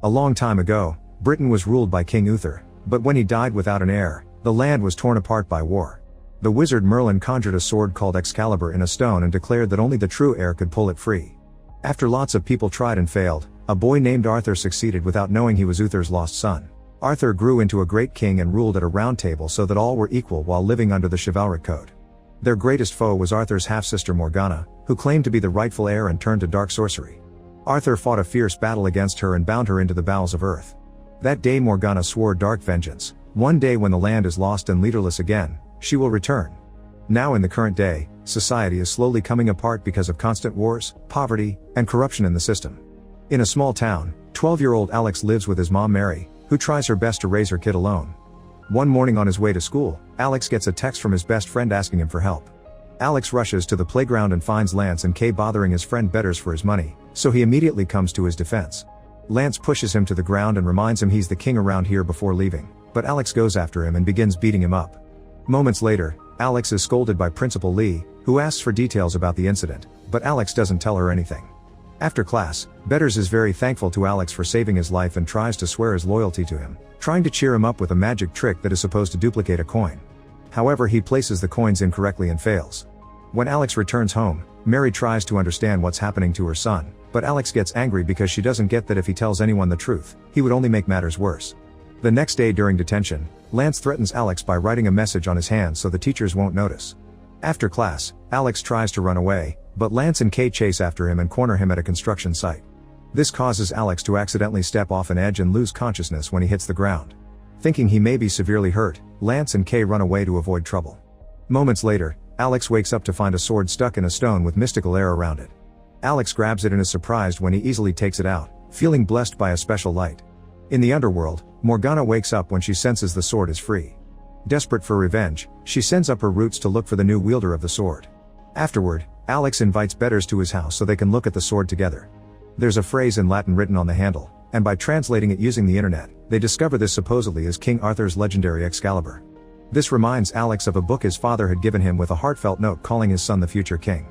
A long time ago, Britain was ruled by King Uther, but when he died without an heir, the land was torn apart by war. The wizard Merlin conjured a sword called Excalibur in a stone and declared that only the true heir could pull it free. After lots of people tried and failed, a boy named Arthur succeeded without knowing he was Uther's lost son. Arthur grew into a great king and ruled at a round table so that all were equal while living under the chivalric code. Their greatest foe was Arthur's half-sister Morgana, who claimed to be the rightful heir and turned to dark sorcery. Arthur fought a fierce battle against her and bound her into the bowels of earth. That day Morgana swore dark vengeance. One day when the land is lost and leaderless again, she will return. Now in the current day, society is slowly coming apart because of constant wars, poverty, and corruption in the system. In a small town, 12-year-old Alex lives with his mom Mary, who tries her best to raise her kid alone. One morning on his way to school, Alex gets a text from his best friend asking him for help. Alex rushes to the playground and finds Lance and Kay bothering his friend Betters for his money, so he immediately comes to his defense. Lance pushes him to the ground and reminds him he's the king around here before leaving, but Alex goes after him and begins beating him up. Moments later, Alex is scolded by Principal Lee, who asks for details about the incident, but Alex doesn't tell her anything. After class, Betters is very thankful to Alex for saving his life and tries to swear his loyalty to him, trying to cheer him up with a magic trick that is supposed to duplicate a coin. However, he places the coins incorrectly and fails. When Alex returns home, Mary tries to understand what's happening to her son, but Alex gets angry because she doesn't get that if he tells anyone the truth, he would only make matters worse. The next day during detention, Lance threatens Alex by writing a message on his hand so the teachers won't notice. After class, Alex tries to run away, but Lance and Kay chase after him and corner him at a construction site. This causes Alex to accidentally step off an edge and lose consciousness when he hits the ground. Thinking he may be severely hurt, Lance and Kay run away to avoid trouble. Moments later, Alex wakes up to find a sword stuck in a stone with mystical air around it. Alex grabs it and is surprised when he easily takes it out, feeling blessed by a special light. In the underworld, Morgana wakes up when she senses the sword is free. Desperate for revenge, she sends up her roots to look for the new wielder of the sword. Afterward, Alex invites Betters to his house so they can look at the sword together. There's a phrase in Latin written on the handle, and by translating it using the internet, they discover this supposedly is King Arthur's legendary Excalibur. This reminds Alex of a book his father had given him with a heartfelt note calling his son the future king.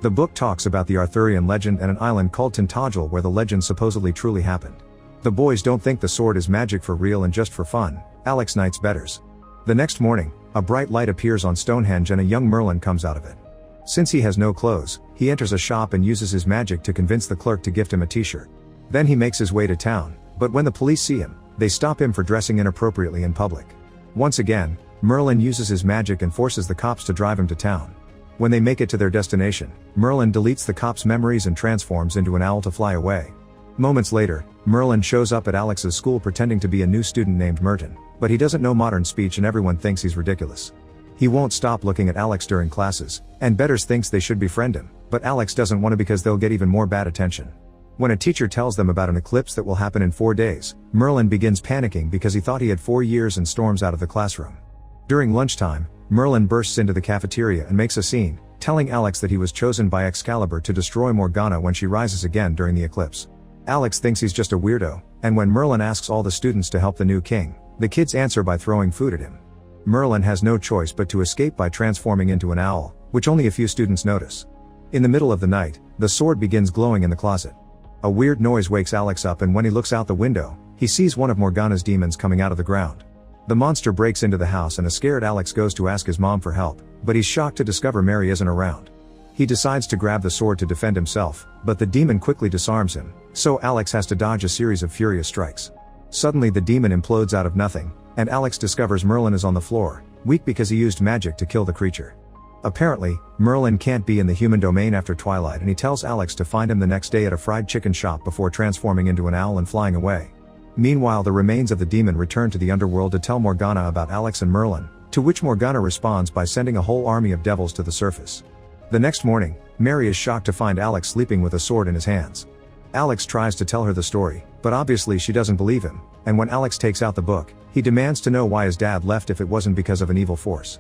The book talks about the Arthurian legend and an island called Tintagel where the legend supposedly truly happened. The boys don't think the sword is magic for real and just for fun. Alex knights Betters. The next morning, a bright light appears on Stonehenge and a young Merlin comes out of it. Since he has no clothes, he enters a shop and uses his magic to convince the clerk to gift him a t-shirt. Then he makes his way to town, but when the police see him, they stop him for dressing inappropriately in public. Once again, Merlin uses his magic and forces the cops to drive him to town. When they make it to their destination, Merlin deletes the cops' memories and transforms into an owl to fly away. Moments later, Merlin shows up at Alex's school pretending to be a new student named Merton, but he doesn't know modern speech and everyone thinks he's ridiculous. He won't stop looking at Alex during classes, and Betters thinks they should befriend him, but Alex doesn't want to because they'll get even more bad attention. When a teacher tells them about an eclipse that will happen in 4 days, Merlin begins panicking because he thought he had 4 years and storms out of the classroom. During lunchtime, Merlin bursts into the cafeteria and makes a scene, telling Alex that he was chosen by Excalibur to destroy Morgana when she rises again during the eclipse. Alex thinks he's just a weirdo, and when Merlin asks all the students to help the new king, the kids answer by throwing food at him. Merlin has no choice but to escape by transforming into an owl, which only a few students notice. In the middle of the night, the sword begins glowing in the closet. A weird noise wakes Alex up and when he looks out the window, he sees one of Morgana's demons coming out of the ground. The monster breaks into the house and a scared Alex goes to ask his mom for help, but he's shocked to discover Mary isn't around. He decides to grab the sword to defend himself, but the demon quickly disarms him, so Alex has to dodge a series of furious strikes. Suddenly the demon implodes out of nothing, and Alex discovers Merlin is on the floor, weak because he used magic to kill the creature. Apparently, Merlin can't be in the human domain after twilight and he tells Alex to find him the next day at a fried chicken shop before transforming into an owl and flying away. Meanwhile, the remains of the demon return to the underworld to tell Morgana about Alex and Merlin, to which Morgana responds by sending a whole army of devils to the surface. The next morning, Mary is shocked to find Alex sleeping with a sword in his hands. Alex tries to tell her the story, but obviously she doesn't believe him, and when Alex takes out the book, he demands to know why his dad left if it wasn't because of an evil force.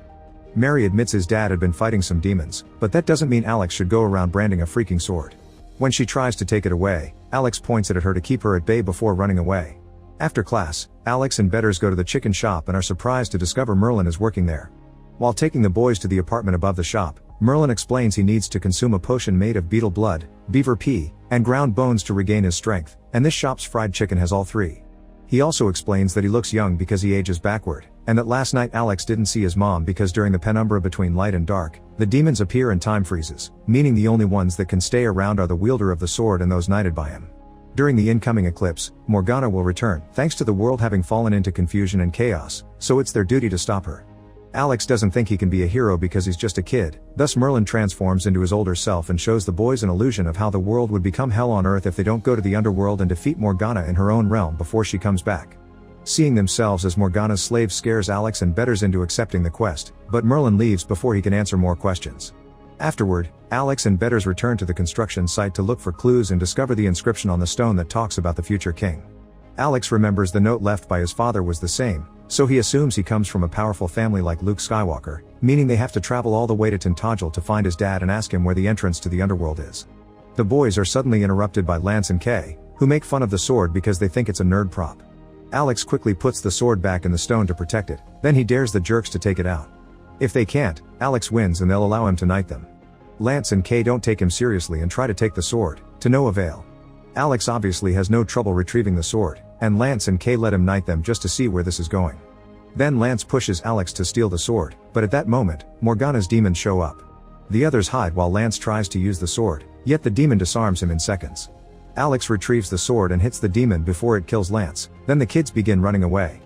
Mary admits his dad had been fighting some demons, but that doesn't mean Alex should go around branding a freaking sword. When she tries to take it away, Alex points it at her to keep her at bay before running away. After class, Alex and Betters go to the chicken shop and are surprised to discover Merlin is working there. While taking the boys to the apartment above the shop, Merlin explains he needs to consume a potion made of beetle blood, beaver pea, and ground bones to regain his strength, and this shop's fried chicken has all three. He also explains that he looks young because he ages backward, and that last night Alex didn't see his mom because during the penumbra between light and dark, the demons appear and time freezes, meaning the only ones that can stay around are the wielder of the sword and those knighted by him. During the incoming eclipse, Morgana will return, thanks to the world having fallen into confusion and chaos, so it's their duty to stop her. Alex doesn't think he can be a hero because he's just a kid, thus Merlin transforms into his older self and shows the boys an illusion of how the world would become hell on earth if they don't go to the underworld and defeat Morgana in her own realm before she comes back. Seeing themselves as Morgana's slaves scares Alex and Betters into accepting the quest, but Merlin leaves before he can answer more questions. Afterward, Alex and Betters return to the construction site to look for clues and discover the inscription on the stone that talks about the future king. Alex remembers the note left by his father was the same, so he assumes he comes from a powerful family like Luke Skywalker, meaning they have to travel all the way to Tintagel to find his dad and ask him where the entrance to the underworld is. The boys are suddenly interrupted by Lance and Kay, who make fun of the sword because they think it's a nerd prop. Alex quickly puts the sword back in the stone to protect it, then he dares the jerks to take it out. If they can't, Alex wins and they'll allow him to knight them. Lance and Kay don't take him seriously and try to take the sword, to no avail. Alex obviously has no trouble retrieving the sword, and Lance and Kay let him knight them just to see where this is going. Then Lance pushes Alex to steal the sword, but at that moment, Morgana's demons show up. The others hide while Lance tries to use the sword, yet the demon disarms him in seconds. Alex retrieves the sword and hits the demon before it kills Lance, then the kids begin running away.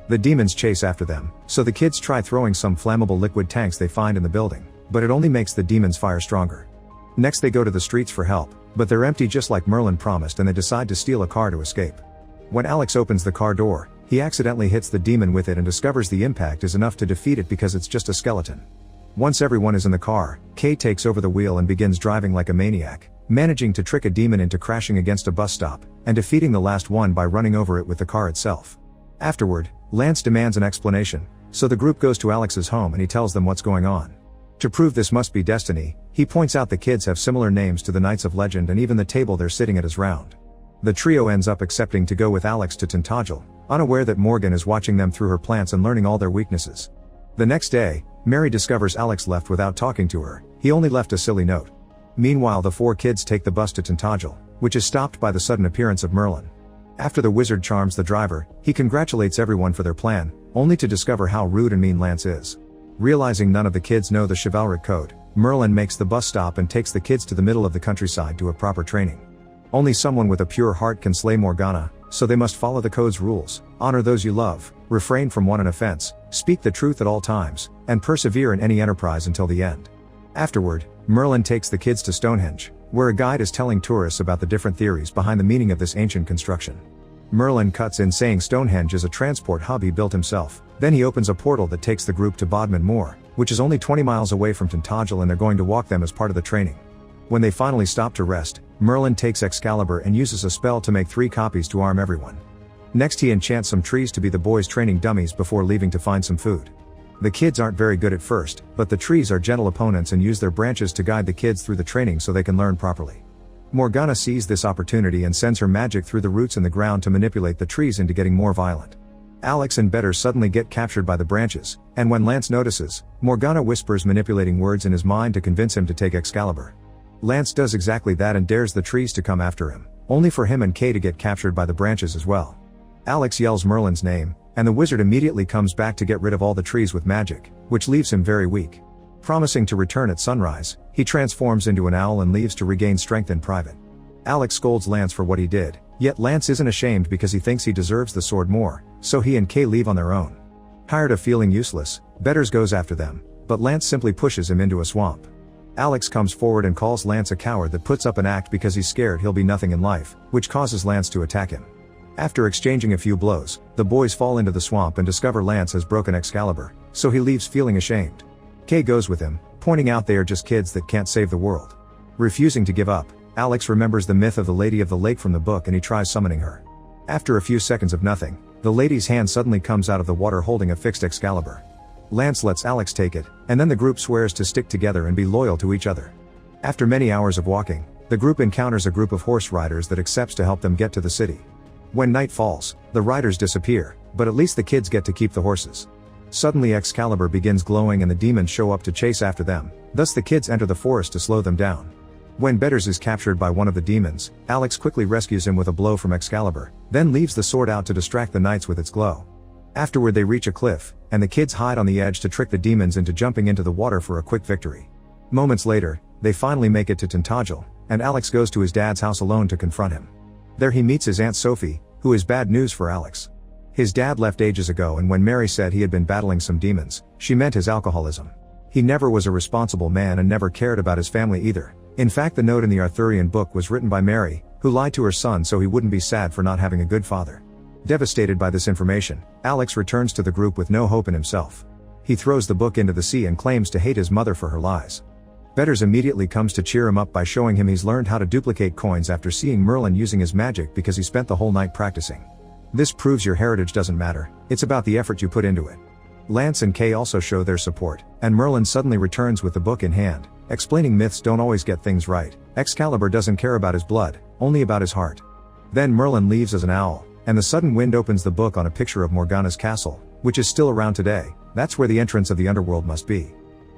The demons chase after them, so the kids try throwing some flammable liquid tanks they find in the building, but it only makes the demons' fire stronger. Next they go to the streets for help, but they're empty just like Merlin promised and they decide to steal a car to escape. When Alex opens the car door, he accidentally hits the demon with it and discovers the impact is enough to defeat it because it's just a skeleton. Once everyone is in the car, Kay takes over the wheel and begins driving like a maniac, managing to trick a demon into crashing against a bus stop, and defeating the last one by running over it with the car itself. Afterward, Lance demands an explanation, so the group goes to Alex's home and he tells them what's going on. To prove this must be destiny, he points out the kids have similar names to the Knights of Legend and even the table they're sitting at is round. The trio ends up accepting to go with Alex to Tintagel, unaware that Morgan is watching them through her plants and learning all their weaknesses. The next day, Mary discovers Alex left without talking to her, he only left a silly note. Meanwhile the four kids take the bus to Tintagel, which is stopped by the sudden appearance of Merlin. After the wizard charms the driver, he congratulates everyone for their plan, only to discover how rude and mean Lance is. Realizing none of the kids know the chivalric code, Merlin makes the bus stop and takes the kids to the middle of the countryside to a proper training. Only someone with a pure heart can slay Morgana, so they must follow the code's rules, honor those you love, refrain from one offense, speak the truth at all times, and persevere in any enterprise until the end. Afterward, Merlin takes the kids to Stonehenge, where a guide is telling tourists about the different theories behind the meaning of this ancient construction. Merlin cuts in saying Stonehenge is a transport hub he built himself, then he opens a portal that takes the group to Bodmin Moor, which is only 20 miles away from Tintagel and they're going to walk them as part of the training. When they finally stop to rest, Merlin takes Excalibur and uses a spell to make 3 copies to arm everyone. Next he enchants some trees to be the boys' training dummies before leaving to find some food. The kids aren't very good at first, but the trees are gentle opponents and use their branches to guide the kids through the training so they can learn properly. Morgana sees this opportunity and sends her magic through the roots in the ground to manipulate the trees into getting more violent. Alex and Better suddenly get captured by the branches, and when Lance notices, Morgana whispers manipulating words in his mind to convince him to take Excalibur. Lance does exactly that and dares the trees to come after him, only for him and Kay to get captured by the branches as well. Alex yells Merlin's name, and the wizard immediately comes back to get rid of all the trees with magic, which leaves him very weak. Promising to return at sunrise, he transforms into an owl and leaves to regain strength in private. Alex scolds Lance for what he did, yet Lance isn't ashamed because he thinks he deserves the sword more, so he and Kay leave on their own. Tired of feeling useless, Betters goes after them, but Lance simply pushes him into a swamp. Alex comes forward and calls Lance a coward that puts up an act because he's scared he'll be nothing in life, which causes Lance to attack him. After exchanging a few blows, the boys fall into the swamp and discover Lance has broken Excalibur, so he leaves feeling ashamed. Kay goes with him, pointing out they are just kids that can't save the world. Refusing to give up, Alex remembers the myth of the Lady of the Lake from the book and he tries summoning her. After a few seconds of nothing, the lady's hand suddenly comes out of the water holding a fixed Excalibur. Lance lets Alex take it, and then the group swears to stick together and be loyal to each other. After many hours of walking, the group encounters a group of horse riders that accepts to help them get to the city. When night falls, the riders disappear, but at least the kids get to keep the horses. Suddenly Excalibur begins glowing and the demons show up to chase after them, thus the kids enter the forest to slow them down. When Betters is captured by one of the demons, Alex quickly rescues him with a blow from Excalibur, then leaves the sword out to distract the knights with its glow. Afterward they reach a cliff, and the kids hide on the edge to trick the demons into jumping into the water for a quick victory. Moments later, they finally make it to Tintagel, and Alex goes to his dad's house alone to confront him. There he meets his Aunt Sophie, who is bad news for Alex. His dad left ages ago, and when Mary said he had been battling some demons, she meant his alcoholism. He never was a responsible man and never cared about his family either. In fact, the note in the Arthurian book was written by Mary, who lied to her son so he wouldn't be sad for not having a good father. Devastated by this information, Alex returns to the group with no hope in himself. He throws the book into the sea and claims to hate his mother for her lies. Betters immediately comes to cheer him up by showing him he's learned how to duplicate coins after seeing Merlin using his magic because he spent the whole night practicing. This proves your heritage doesn't matter, it's about the effort you put into it. Lance and Kay also show their support, and Merlin suddenly returns with the book in hand, explaining myths don't always get things right. Excalibur doesn't care about his blood, only about his heart. Then Merlin leaves as an owl, and the sudden wind opens the book on a picture of Morgana's castle, which is still around today. That's where the entrance of the underworld must be.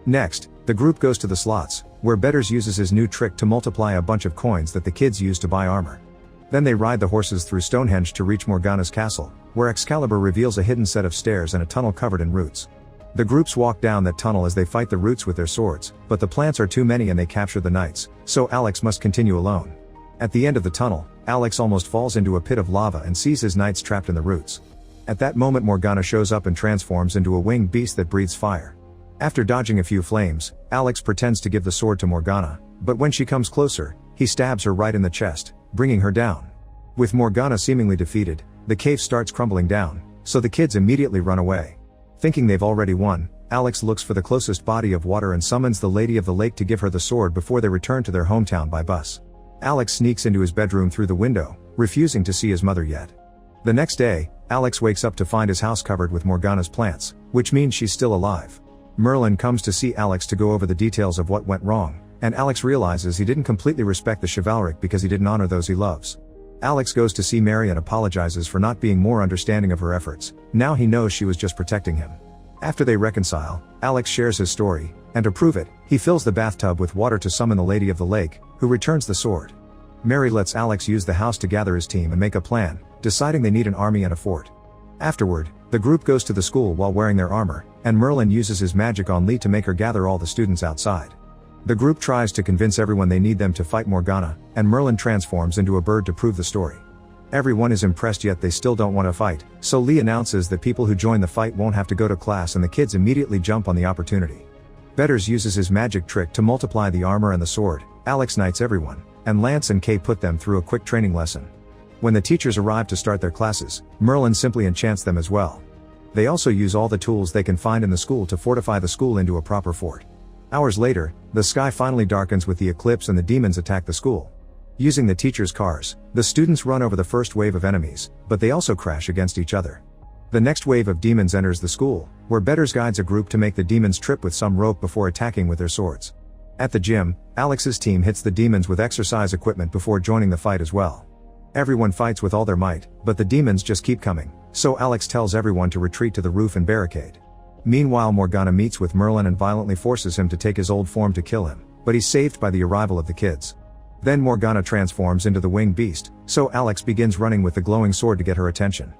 Next, the group goes to the slots, where Betters uses his new trick to multiply a bunch of coins that the kids use to buy armor. Then they ride the horses through Stonehenge to reach Morgana's castle, where Excalibur reveals a hidden set of stairs and a tunnel covered in roots. The groups walk down that tunnel as they fight the roots with their swords, but the plants are too many and they capture the knights, so Alex must continue alone. At the end of the tunnel, Alex almost falls into a pit of lava and sees his knights trapped in the roots. At that moment Morgana shows up and transforms into a winged beast that breathes fire. After dodging a few flames, Alex pretends to give the sword to Morgana, but when she comes closer, he stabs her right in the chest, bringing her down. With Morgana seemingly defeated, the cave starts crumbling down, so the kids immediately run away. Thinking they've already won, Alex looks for the closest body of water and summons the Lady of the Lake to give her the sword before they return to their hometown by bus. Alex sneaks into his bedroom through the window, refusing to see his mother yet. The next day, Alex wakes up to find his house covered with Morgana's plants, which means she's still alive. Merlin comes to see Alex to go over the details of what went wrong, and Alex realizes he didn't completely respect the chivalric because he didn't honor those he loves. Alex goes to see Mary and apologizes for not being more understanding of her efforts. Now he knows she was just protecting him. After they reconcile, Alex shares his story, and to prove it, he fills the bathtub with water to summon the Lady of the Lake, who returns the sword. Mary lets Alex use the house to gather his team and make a plan, deciding they need an army and a fort. Afterward, the group goes to the school while wearing their armor, and Merlin uses his magic on Lee to make her gather all the students outside. The group tries to convince everyone they need them to fight Morgana, and Merlin transforms into a bird to prove the story. Everyone is impressed yet they still don't want to fight, so Lee announces that people who join the fight won't have to go to class and the kids immediately jump on the opportunity. Betters uses his magic trick to multiply the armor and the sword. Alex knights everyone, and Lance and Kay put them through a quick training lesson. When the teachers arrive to start their classes, Merlin simply enchants them as well. They also use all the tools they can find in the school to fortify the school into a proper fort. Hours later, the sky finally darkens with the eclipse and the demons attack the school. Using the teachers' cars, the students run over the first wave of enemies, but they also crash against each other. The next wave of demons enters the school, where Betters guides a group to make the demons trip with some rope before attacking with their swords. At the gym, Alex's team hits the demons with exercise equipment before joining the fight as well. Everyone fights with all their might, but the demons just keep coming, so Alex tells everyone to retreat to the roof and barricade. Meanwhile, Morgana meets with Merlin and violently forces him to take his old form to kill him, but he's saved by the arrival of the kids. Then Morgana transforms into the winged beast, so Alex begins running with the glowing sword to get her attention.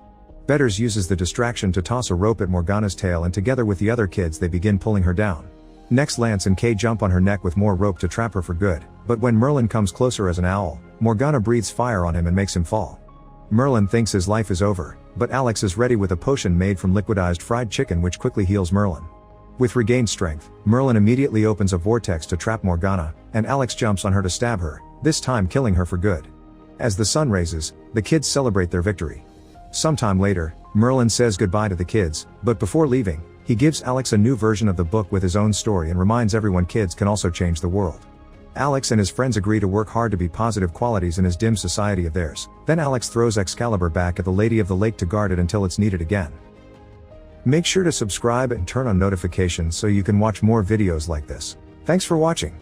Betters uses the distraction to toss a rope at Morgana's tail, and together with the other kids they begin pulling her down. Next, Lance and Kay jump on her neck with more rope to trap her for good, but when Merlin comes closer as an owl, Morgana breathes fire on him and makes him fall. Merlin thinks his life is over, but Alex is ready with a potion made from liquidized fried chicken which quickly heals Merlin. With regained strength, Merlin immediately opens a vortex to trap Morgana, and Alex jumps on her to stab her, this time killing her for good. As the sun rises, the kids celebrate their victory. Sometime later, Merlin says goodbye to the kids, but before leaving, he gives Alex a new version of the book with his own story and reminds everyone kids can also change the world. Alex and his friends agree to work hard to be positive qualities in his dim society of theirs. Then Alex throws Excalibur back at the Lady of the Lake to guard it until it's needed again. Make sure to subscribe and turn on notifications so you can watch more videos like this. Thanks for watching.